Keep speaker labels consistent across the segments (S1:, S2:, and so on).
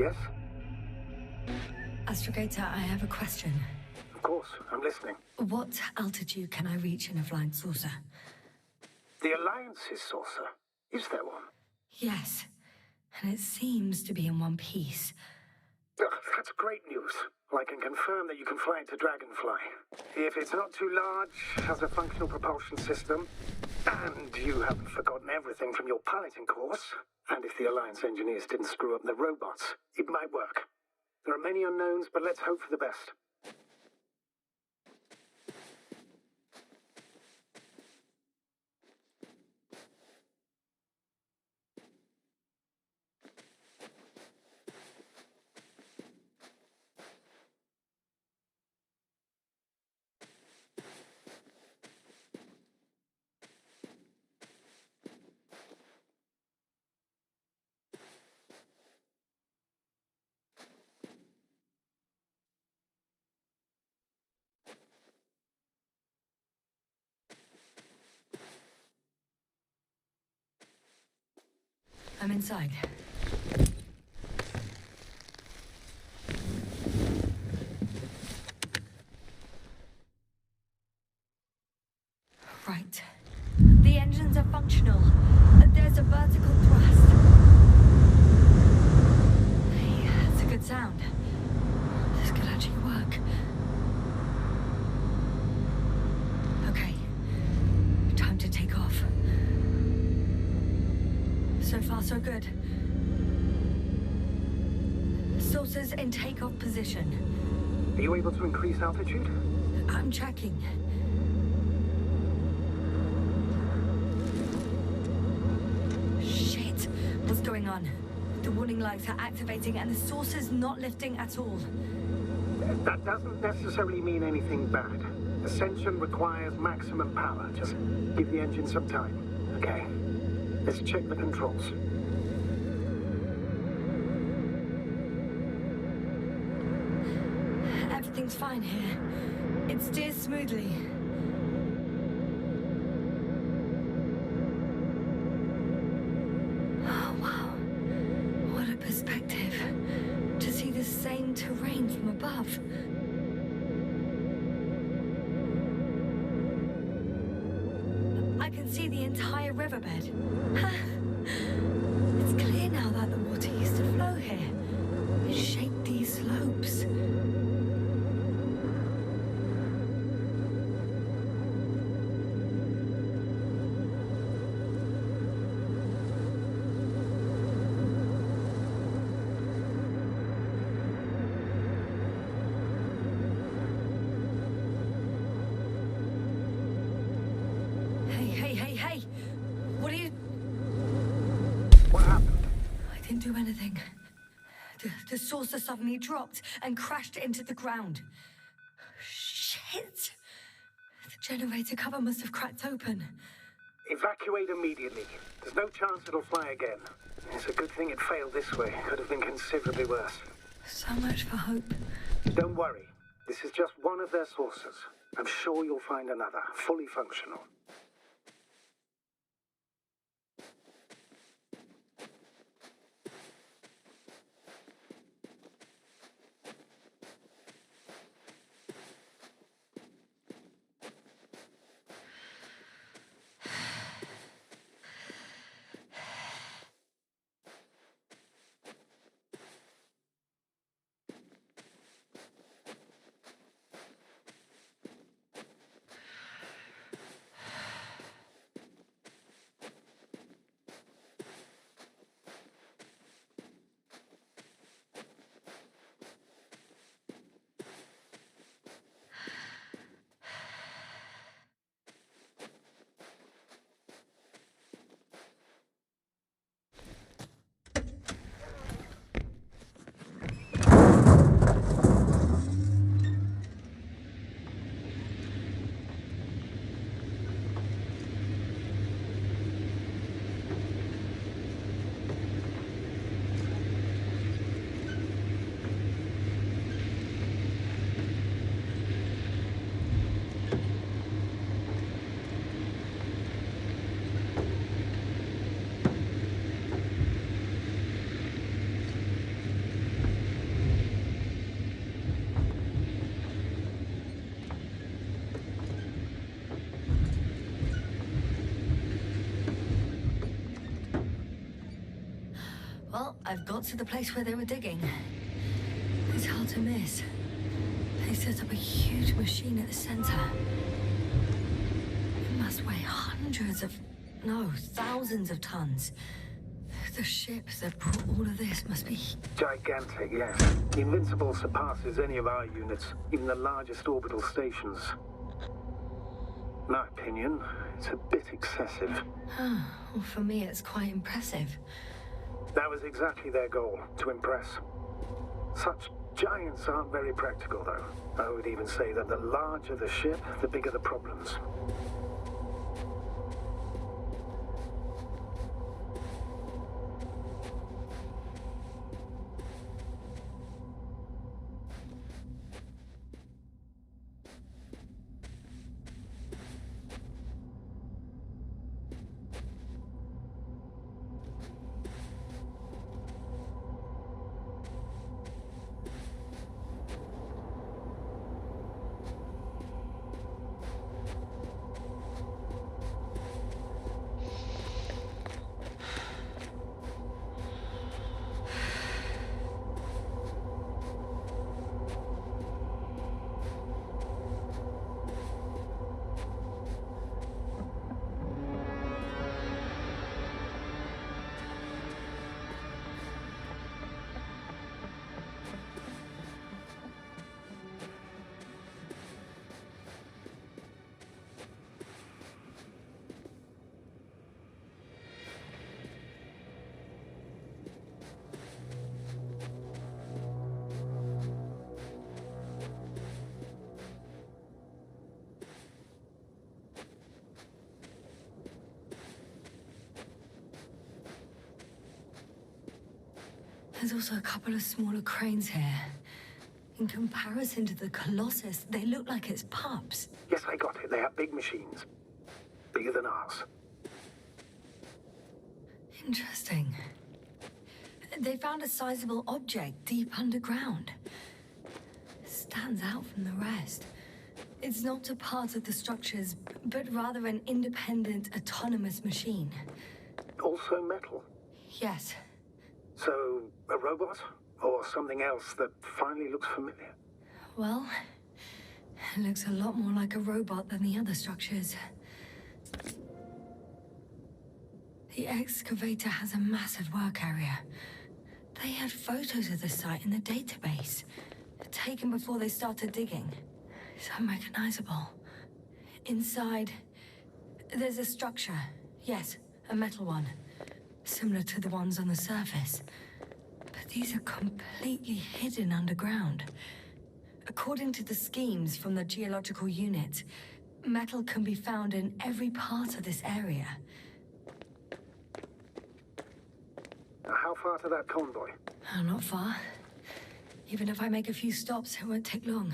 S1: Yes?
S2: Astrogator, I have a question.
S1: Of course, I'm listening.
S2: What altitude can I reach in a flying saucer?
S1: The Alliance's saucer. Is there one?
S2: Yes, and it seems to be in one piece.
S1: Ugh, that's great news. I can confirm that you can fly into Dragonfly. If it's not too large, has a functional propulsion system, and you haven't forgotten everything from your piloting course, and if the Alliance engineers didn't screw up the robots, it might work. There are many unknowns, but let's hope for the best.
S2: I'm inside. Right. The engines are functional. There's a vertical thrust. Hey, that's a good sound. This could actually work. Okay. Time to take off. So far, so good. Saucers in takeoff position.
S1: Are you able to increase altitude?
S2: I'm checking. Shit. What's going on? The warning lights are activating and the saucer's not lifting at all.
S1: That doesn't necessarily mean anything bad. Ascension requires maximum power. Just give the engine some time, okay? Let's check the controls.
S2: Everything's fine here. It steers smoothly. Oh, wow. What a perspective. To see the same terrain from above. I can see the entire riverbed. It's clear now that the water used to flow here. It shaped these slopes. Hey! What are you...
S1: What happened?
S2: I didn't do anything. The saucer suddenly dropped and crashed into the ground. Shit! The generator cover must have cracked open.
S1: Evacuate immediately. There's no chance it'll fly again. It's a good thing it failed this way. Could have been considerably worse.
S2: So much for hope.
S1: Don't worry. This is just one of their saucers. I'm sure you'll find another, fully functional.
S2: Well, I've got to the place where they were digging. It's hard to miss. They set up a huge machine at the center. It must weigh thousands of tons. The ship that brought all of this must be...
S1: Gigantic, yes. The Invincible surpasses any of our units, even the largest orbital stations. In my opinion, it's a bit excessive.
S2: Well, for me, it's quite impressive.
S1: That was exactly their goal, to impress. Such giants aren't very practical, though. I would even say that the larger the ship, the bigger the problems.
S2: There's also a couple of smaller cranes here. In comparison to the Colossus, they look like it's pups.
S1: Yes, I got it. They have big machines. Bigger than ours.
S2: Interesting. They found a sizable object deep underground. It stands out from the rest. It's not a part of the structures, but rather an independent, autonomous machine.
S1: Also metal?
S2: Yes.
S1: So, a robot? Or something else that finally looks familiar?
S2: Well, it looks a lot more like a robot than the other structures. The excavator has a massive work area. They had photos of the site in the database, taken before they started digging. It's unrecognizable. Inside, there's a structure. Yes, a metal one. Similar to the ones on the surface. But these are completely hidden underground. According to the schemes from the geological unit, metal can be found in every part of this area.
S1: How far to that convoy?
S2: Oh, not far. Even if I make a few stops, it won't take long.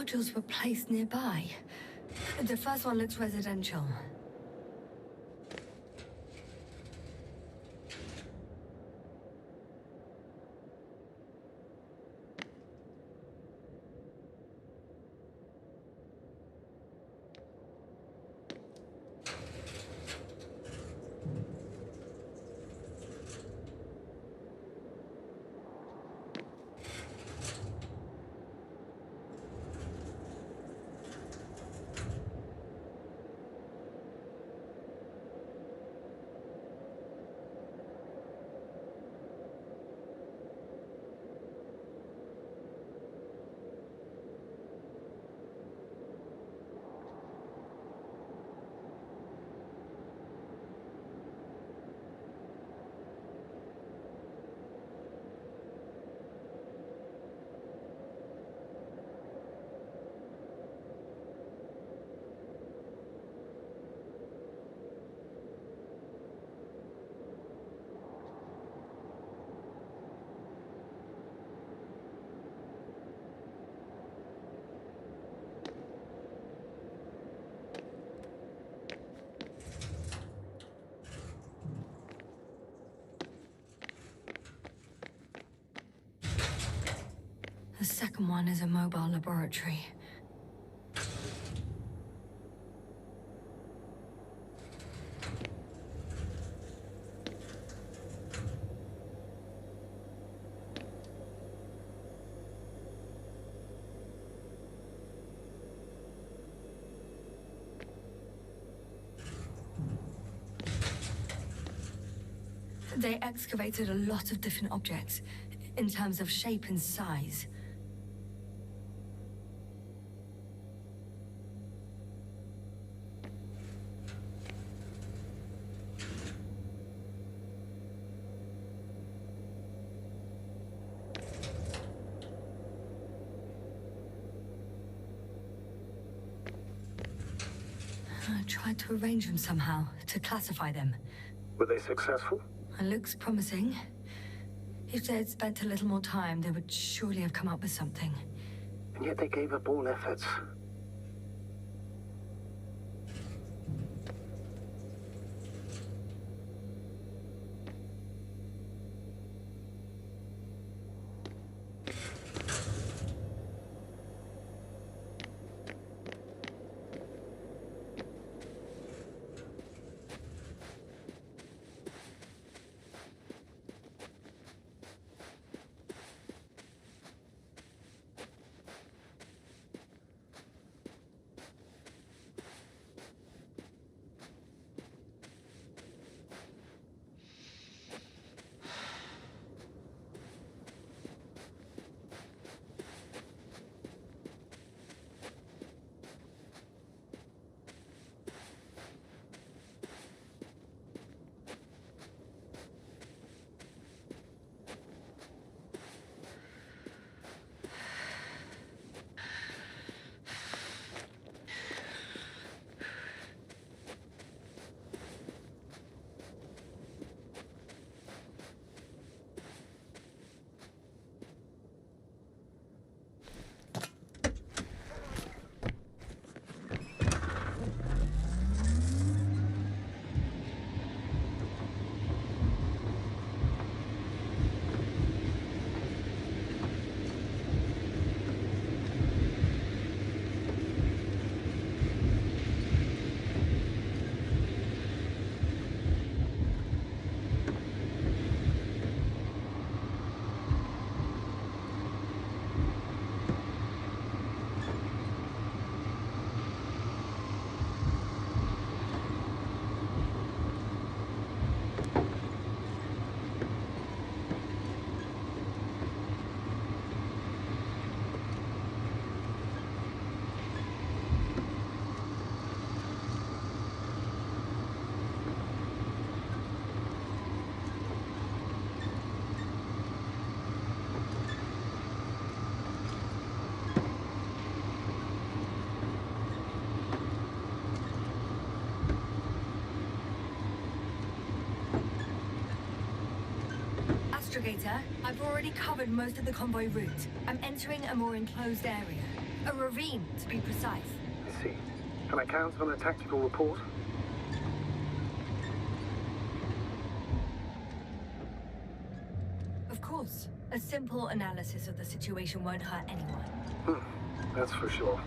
S2: modules were placed nearby. The first one looks residential. The second one is a mobile laboratory. They excavated a lot of different objects, in terms of shape and size. I tried to arrange them somehow, to classify them.
S1: Were they successful?
S2: It looks promising. If they had spent a little more time, they would surely have come up with something.
S1: And yet they gave up all efforts.
S2: Astrogator, I've already covered most of the convoy route. I'm entering a more enclosed area. A ravine, to be precise.
S1: I see. Can I count on a tactical report?
S2: Of course. A simple analysis of the situation won't hurt anyone.
S1: That's for sure.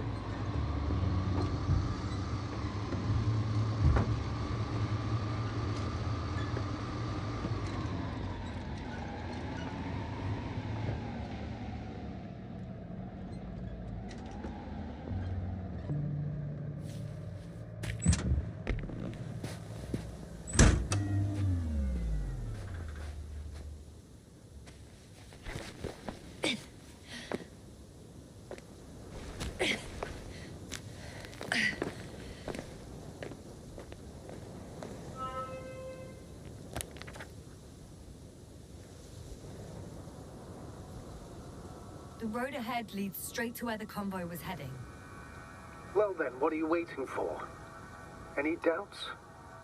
S2: The road ahead leads straight to where the convoy was heading.
S1: Well then, what are you waiting for? Any doubts?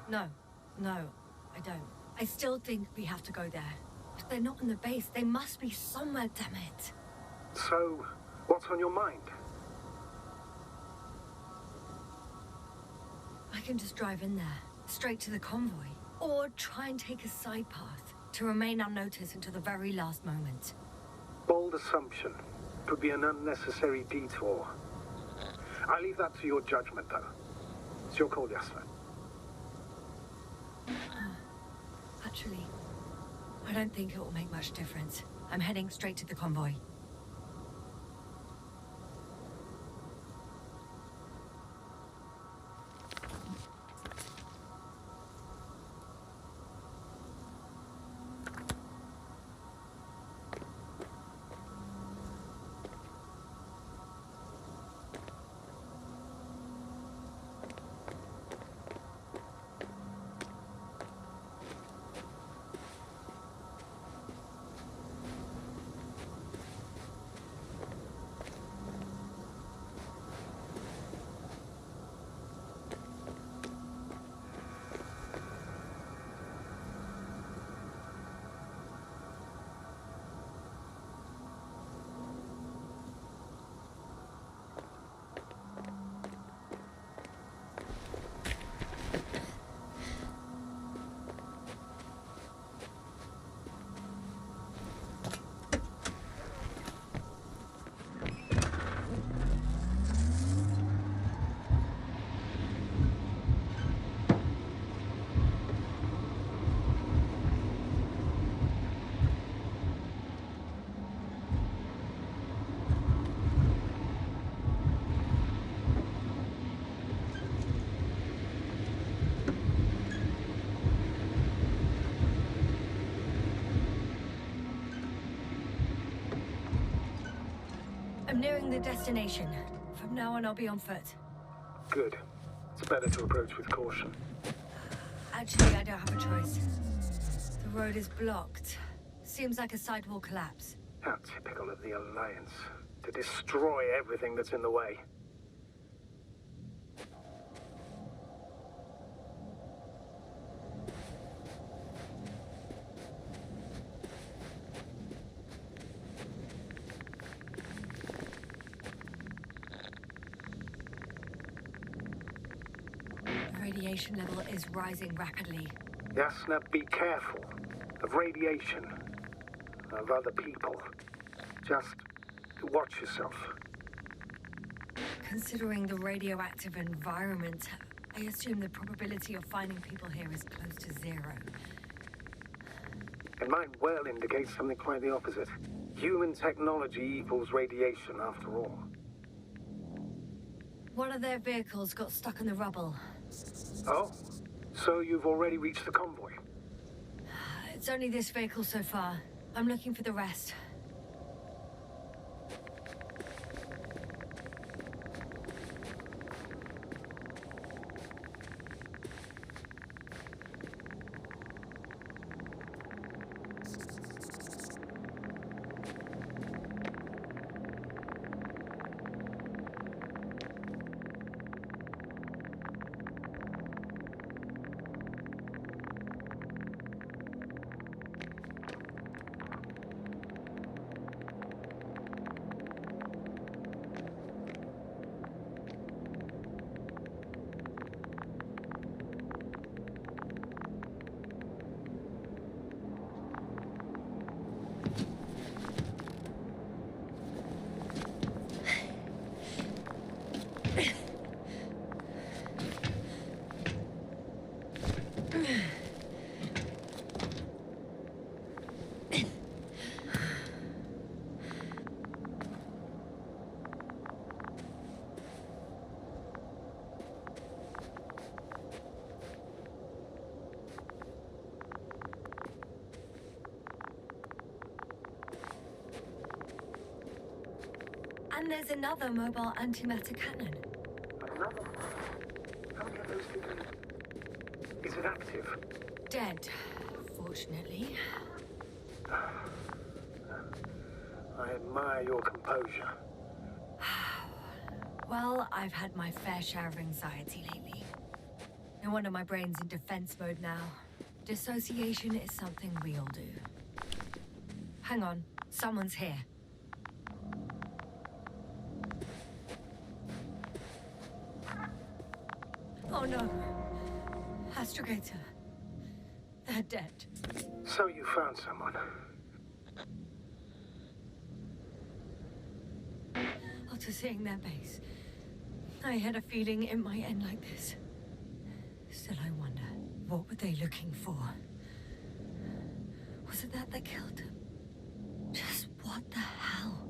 S2: No, I don't. I still think we have to go there. If they're not in the base, they must be somewhere, damn it.
S1: So, what's on your mind?
S2: I can just drive in there, straight to the convoy. Or try and take a side path, to remain unnoticed until the very last moment.
S1: Bold assumption. Could be an unnecessary detour. I leave that to your judgment, though. It's your call, Yasna.
S2: Actually, I don't think it will make much difference. I'm heading straight to the convoy. I'm nearing the destination. From now on, I'll be on foot.
S1: Good. It's better to approach with caution.
S2: Actually, I don't have a choice. The road is blocked. Seems like a sidewall collapse.
S1: How typical of the Alliance. To destroy everything that's in the way.
S2: The radiation level is rising rapidly.
S1: Yasna, be careful. Of radiation. Of other people. Just watch yourself.
S2: Considering the radioactive environment, I assume the probability of finding people here is close to zero.
S1: And mine well indicates something quite the opposite. Human technology equals radiation, after all.
S2: One of their vehicles got stuck in the rubble.
S1: Oh? So you've already reached the convoy?
S2: It's only this vehicle so far. I'm looking for the rest. And there's another mobile antimatter cannon.
S1: Another? How many of those things? Is it active?
S2: Dead, fortunately.
S1: I admire your composure.
S2: Well, I've had my fair share of anxiety lately. No wonder my brain's in defense mode now. Dissociation is something we all do. Hang on, someone's here. Oh no. Astrogator. They're dead.
S1: So you found someone.
S2: After seeing their base, I had a feeling it might end like this. Still, I wonder, what were they looking for? Was it that they killed him? Just what the hell?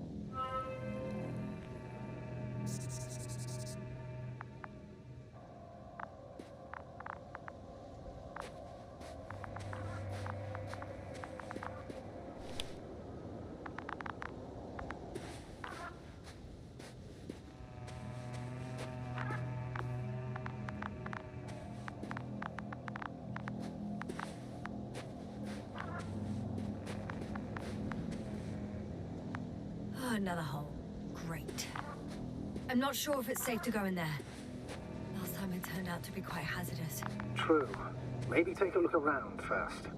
S2: Another hole. Great. I'm not sure if it's safe to go in there. Last time it turned out to be quite hazardous.
S1: True. Maybe take a look around first.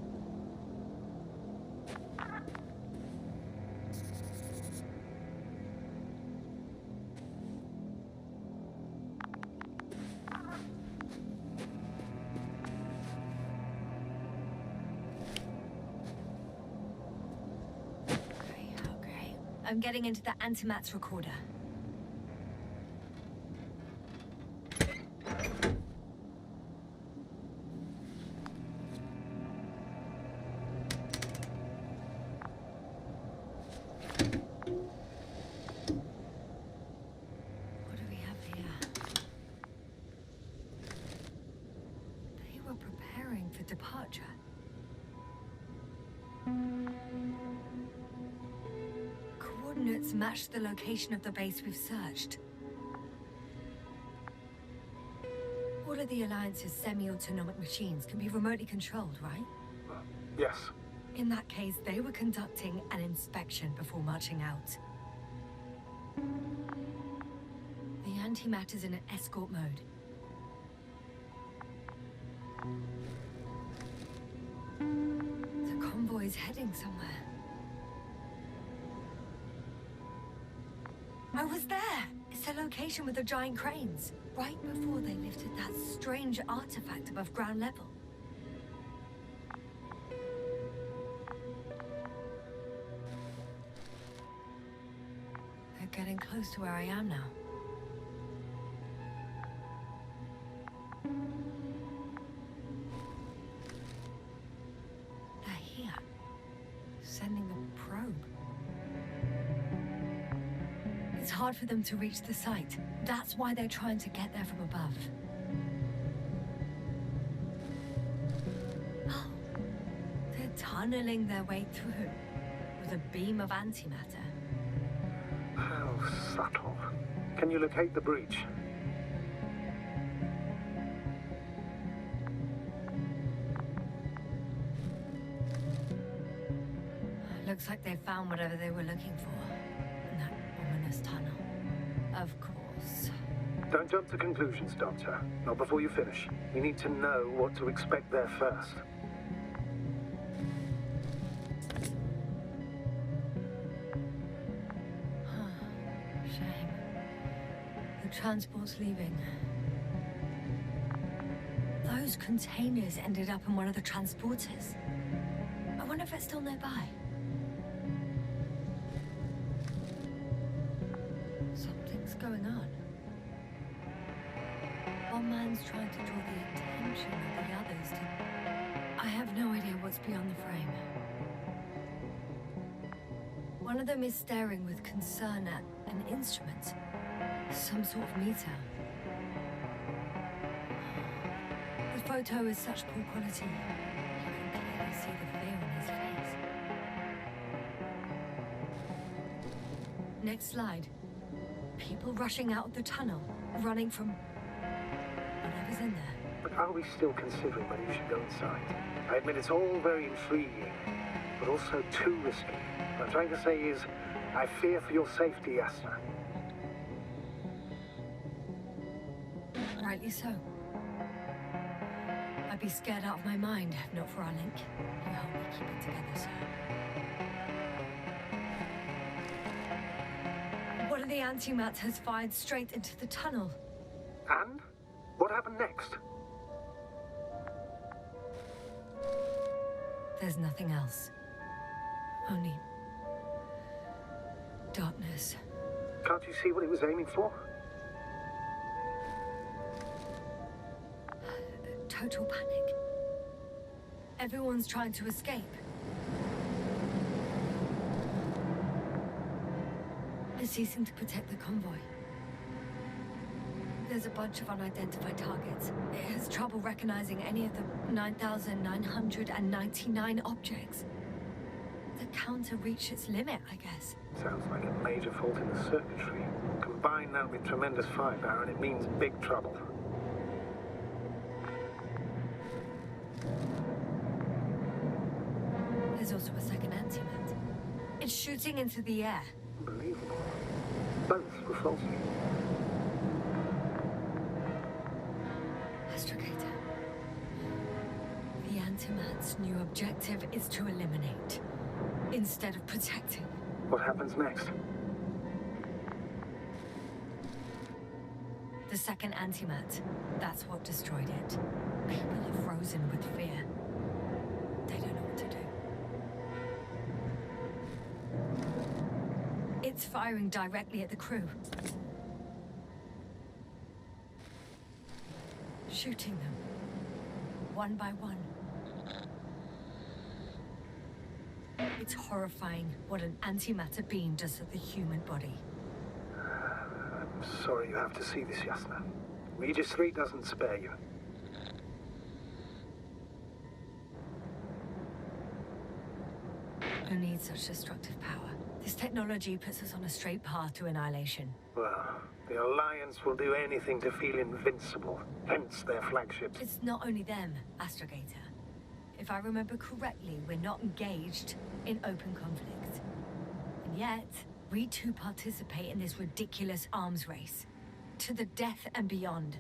S2: I'm getting into the antimatter recorder. What do we have here? They were preparing for departure. Coordinates match the location of the base we've searched. All of the Alliance's semi-autonomic machines can be remotely controlled, right?
S1: Yes.
S2: In that case, they were conducting an inspection before marching out. The antimatter's in an escort mode. The convoy's heading somewhere. I was there! It's the location with the giant cranes, right before they lifted that strange artifact above ground level. They're getting close to where I am now. They're here, sending a probe. It's hard for them to reach the site. That's why they're trying to get there from above. Oh, they're tunneling their way through with a beam of antimatter.
S1: How subtle. Can you locate the breach?
S2: Looks like they found whatever they were looking for. That ominous tunnel. Of course.
S1: Don't jump to conclusions, Doctor. Not before you finish. We need to know what to expect there first.
S2: Shame. The transport's leaving. Those containers ended up in one of the transporters. I wonder if it's still nearby. Something's going on. One man's trying to draw the attention of the others to... I have no idea what's beyond the frame. One of them is staring with concern at an instrument. Some sort of meter. The photo is such poor quality. You can clearly see the fear in his face. Next slide. People rushing out of the tunnel, running from whatever's in there.
S1: But are we still considering whether you should go inside? I admit it's all very intriguing, but also too risky. What I'm trying to say is, I fear for your safety, Yasna.
S2: Rightly so. I'd be scared out of my mind if not for our link. You help me keep it together, sir. One of the antimats has fired straight into the tunnel.
S1: And? What happened next?
S2: There's nothing else. Only darkness.
S1: Can't you see what he was aiming for?
S2: Total panic. Everyone's trying to escape. And ceasing to protect the convoy. There's a bunch of unidentified targets. It has trouble recognizing any of the 9,999 objects. The counter reached its limit, I guess.
S1: Sounds like a major fault in the circuitry. Combine that with tremendous firepower and it means big trouble.
S2: There's also a second antimat. It's shooting into the air.
S1: Unbelievable. Both were faulty.
S2: Astrogator. The antimat's new objective is to eliminate, instead of protecting.
S1: What happens next?
S2: The second antimat, that's what destroyed it. People are frozen with fear. They don't know what to do. It's firing directly at the crew. Shooting them, one by one. It's horrifying what an antimatter beam does to the human body.
S1: I'm sorry you have to see this, Yasna. Regis III doesn't spare you.
S2: Who needs such destructive power? This technology puts us on a straight path to annihilation.
S1: Well, the Alliance will do anything to feel invincible, hence their flagships.
S2: It's not only them, Astrogator. If I remember correctly, we're not engaged in open conflict. And yet, we too participate in this ridiculous arms race. To the death and beyond.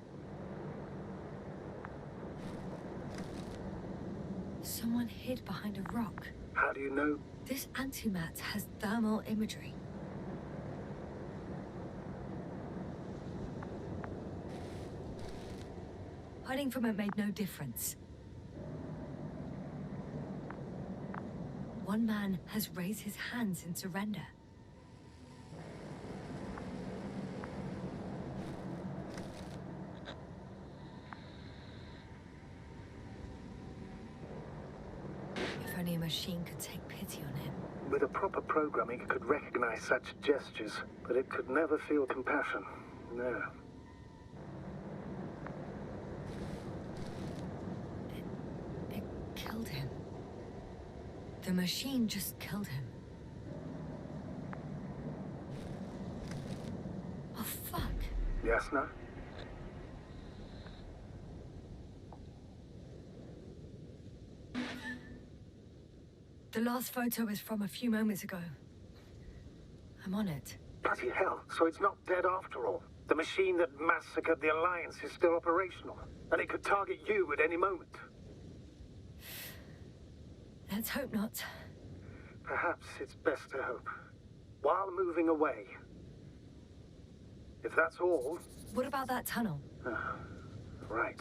S2: Someone hid behind a rock.
S1: How do you know?
S2: This antimat has thermal imagery. Hiding from it made no difference. One man has raised his hands in surrender. If only a machine could take pity on him.
S1: With a proper programming, it could recognize such gestures, but it could never feel compassion. No.
S2: It killed him. The machine just killed him. Oh, fuck.
S1: Yasna?
S2: The last photo is from a few moments ago. I'm on it.
S1: Bloody hell, so it's not dead after all. The machine that massacred the Alliance is still operational, and it could target you at any moment.
S2: Let's hope not.
S1: Perhaps it's best to hope. While moving away. If that's all...
S2: What about that tunnel?
S1: Right.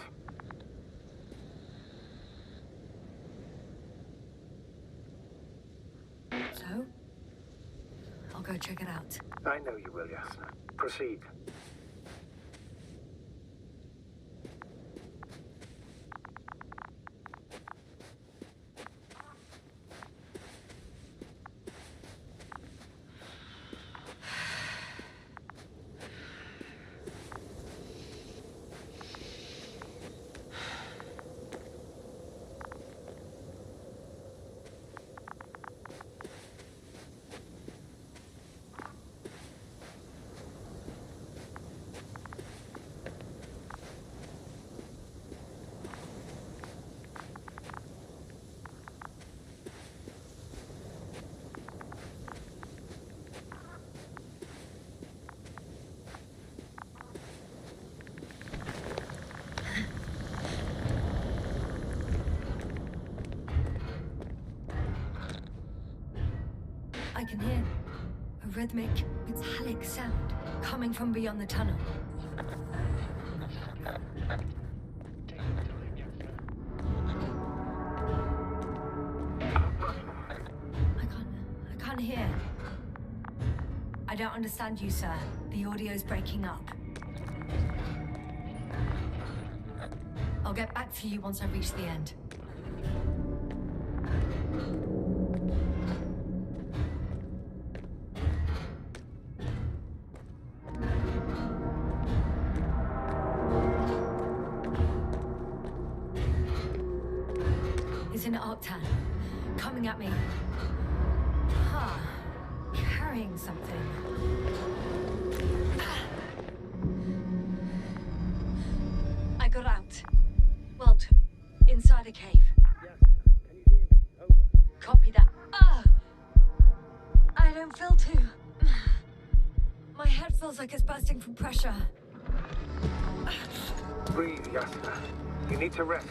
S2: So? I'll go check it out.
S1: I know you will, Yasna. Proceed.
S2: I can hear a rhythmic, metallic sound coming from beyond the tunnel. I can't hear. I don't understand you, sir. The audio's breaking up. I'll get back to you once I reach the end. It's an Octan. Coming at me. Huh. Carrying something. I got out. Well, inside a cave.
S1: Yes. Can you hear me? Over.
S2: Copy that. I don't feel too. My head feels like it's bursting from pressure.
S1: Breathe, Yasna. You need to rest.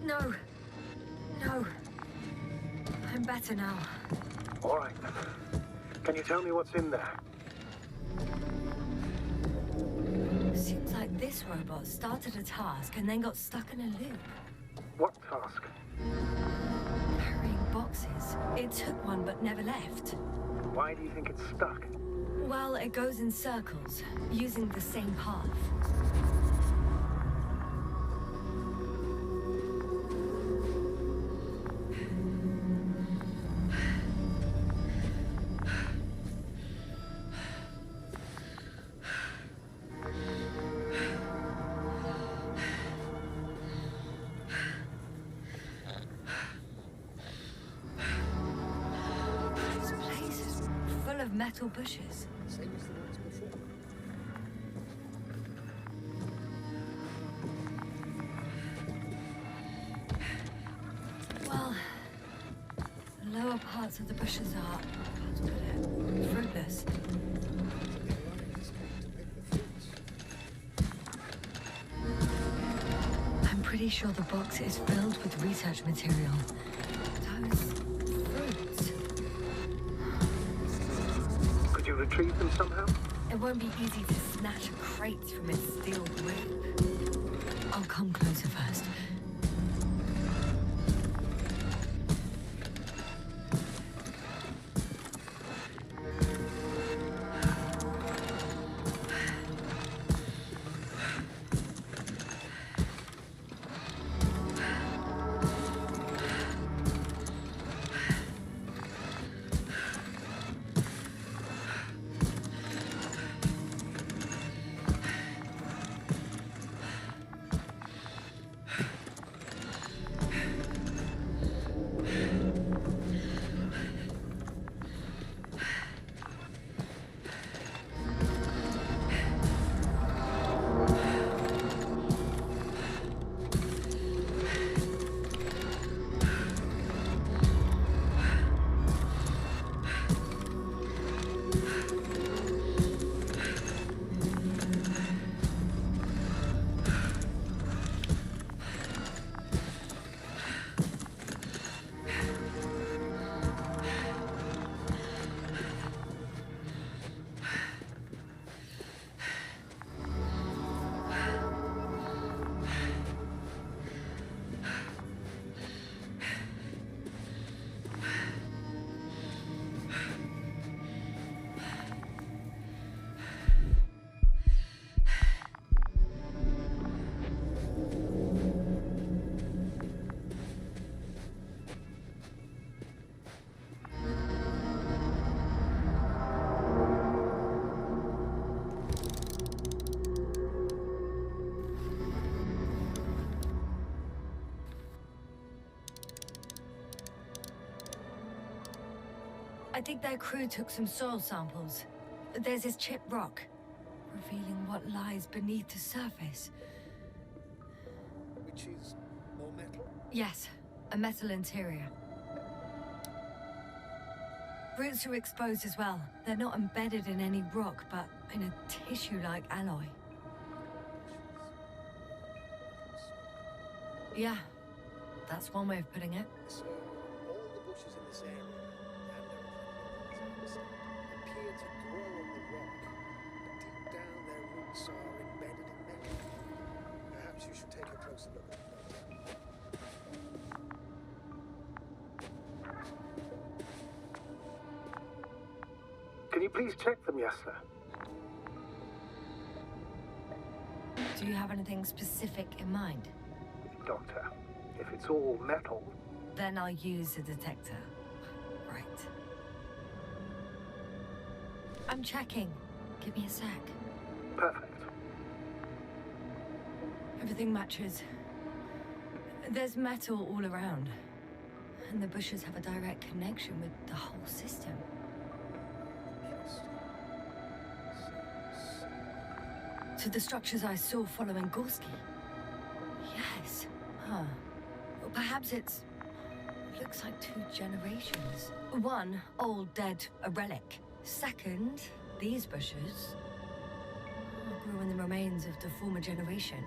S2: No. No. I'm better now.
S1: All right. Can you tell me what's in there?
S2: Seems like this robot started a task and then got stuck in a loop.
S1: What task?
S2: Carrying boxes. It took one but never left.
S1: Why do you think it's stuck?
S2: Well, it goes in circles, using the same path. Metal bushes.
S1: Same as the ones before.
S2: Well, the lower parts of the bushes are, how to put it, fruitless. I'm pretty sure the box is filled with research material. Those fruits.
S1: Could you retrieve them somehow?
S2: It won't be easy to snatch crates from its steel grip. I'll come closer first. I think their crew took some soil samples. There's this chipped rock, revealing what lies beneath the surface.
S3: Which is more metal?
S2: Yes, a metal interior. Roots are exposed as well. They're not embedded in any rock, but in a tissue-like alloy. Yeah. That's one way of putting it.
S3: So, all the bushes in this area, and as I understand, appear to grow on the rock, but deep down their roots are embedded in metal. Perhaps you should take a closer look at the photo.
S1: Can you please check them, Yasna?
S2: Do you have anything specific in mind?
S1: Doctor, if it's all metal...
S2: Then I'll use a detector. Right. I'm checking. Give me a sec.
S1: Perfect.
S2: Everything matches. There's metal all around. And the bushes have a direct connection with the whole system. To the structures I saw following Gorski. Yes. Huh. Well, perhaps it's... looks like 2 generations. One, old, dead, a relic. Second, these bushes grew in the remains of the former generation.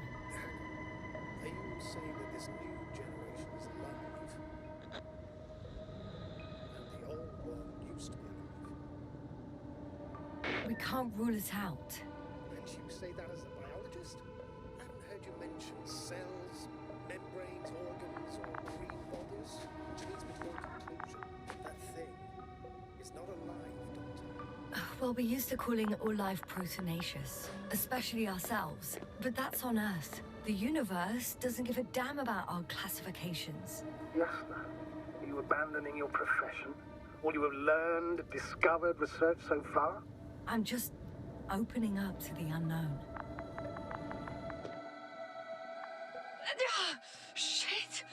S3: Are you saying that this new generation is alive? And the old one used to be alive?
S2: We can't rule it out.
S3: And you say that as a biologist? I haven't heard you mention cells, membranes, organs, or green bodies, which leads me to one conclusion. That thing is not alive, Doctor.
S2: Well, we used to calling all life proteinaceous, especially ourselves. But that's on Earth. The universe doesn't give a damn about our classifications.
S1: Yasna, are you abandoning your profession? All you have learned, discovered, researched so far?
S2: I'm just opening up to the unknown. Shit!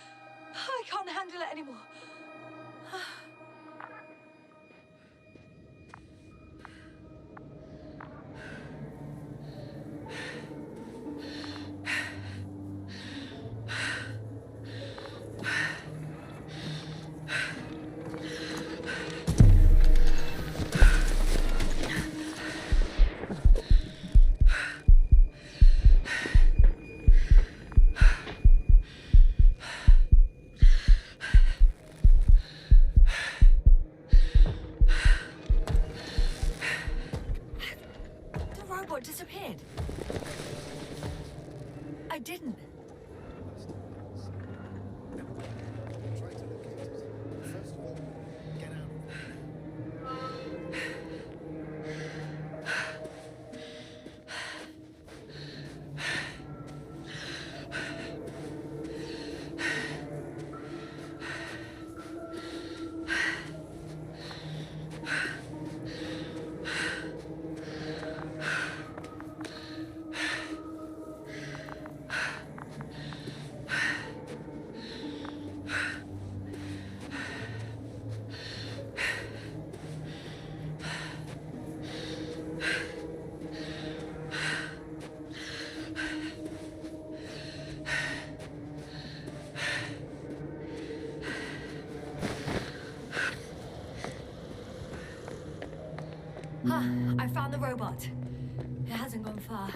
S2: I can't handle it anymore. Disappeared. I didn't.
S3: Try to locate it. First of all, get out of there.
S2: I found the robot. It hasn't gone far.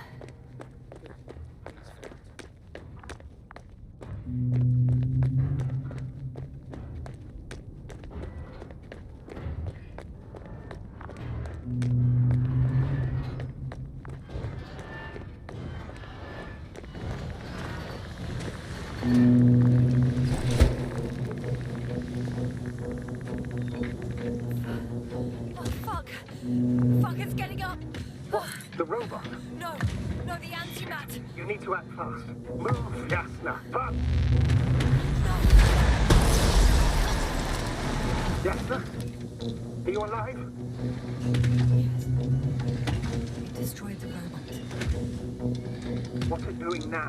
S2: Fuck, it's getting up!
S1: What? The robot?
S2: No, the antimat!
S1: You need to act fast. Move, Yasna, but...
S2: No!
S1: Yasna? Are you alive?
S2: Yes. We destroyed the robot.
S1: What's it doing now?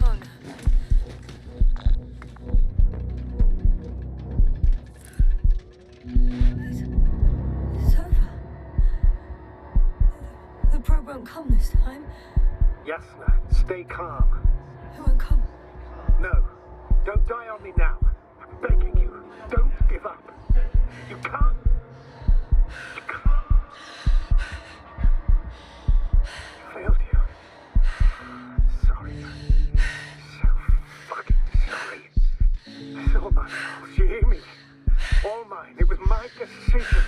S2: Oh no. It's over. The probe won't come this time.
S1: Yasna, stay calm.
S2: It won't come.
S1: No, don't die on me now. I'm begging you, don't give up. You can't. You can't. I failed you. Sorry. So Do you hear me? All mine. It was my decision.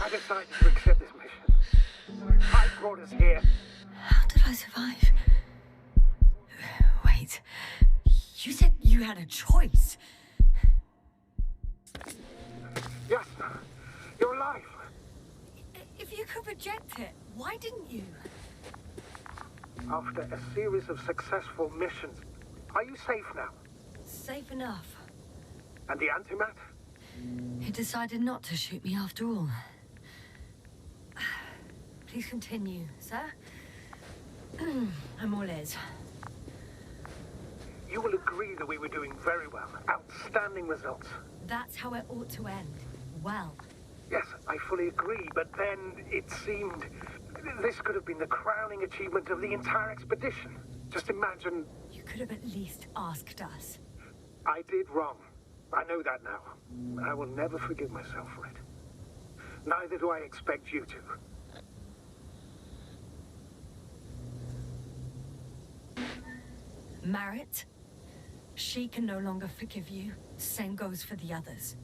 S1: I decided to accept this mission. I brought us here.
S2: How did I survive? Wait. You said you had a choice.
S1: Yasna, you're alive.
S2: If you could reject it, why didn't you?
S1: After a series of successful missions, are you safe now?
S2: Safe enough.
S1: And the antimat?
S2: He decided not to shoot me after all. Please continue, sir. I'm all ears.
S1: You will agree that we were doing very well. Outstanding results.
S2: That's how it ought to end. Well.
S1: Yes, I fully agree, but then it seemed this could have been the crowning achievement of the entire expedition. Just imagine...
S2: You could have at least asked us.
S1: I did wrong. I know that now. I will never forgive myself for it. Neither do I expect you to.
S2: Marit, she can no longer forgive you. Same goes for the others.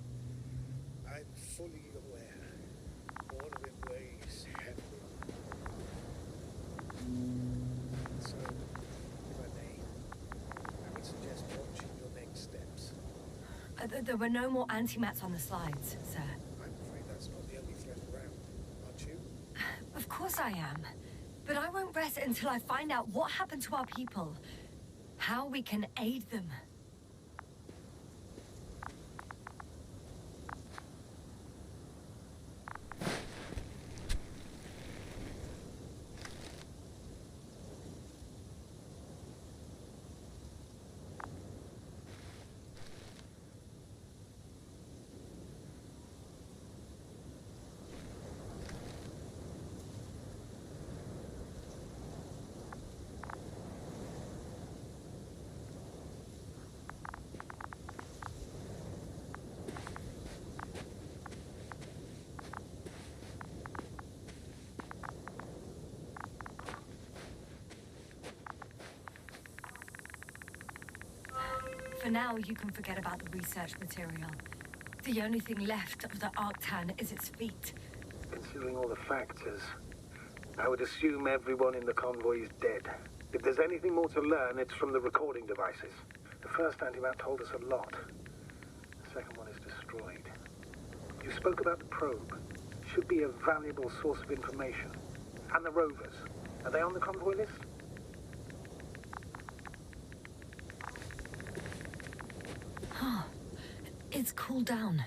S3: I'm fully aware. Order in ways heavily. So, if I may, I would suggest watching your next steps.
S2: There were no more antimats on the slides, sir.
S3: I'm afraid that's not the only threat around, aren't you?
S2: Of course I am. But I won't rest until I find out what happened to our people. How we can aid them. For now, you can forget about the research material. The only thing left of the Arctan is its feet.
S1: Considering all the factors, I would assume everyone in the convoy is dead. If there's anything more to learn, it's from the recording devices. The first antimat told us a lot. The second one is destroyed. You spoke about the probe. Should be a valuable source of information. And the rovers. Are they on the convoy list?
S2: It's cooled down.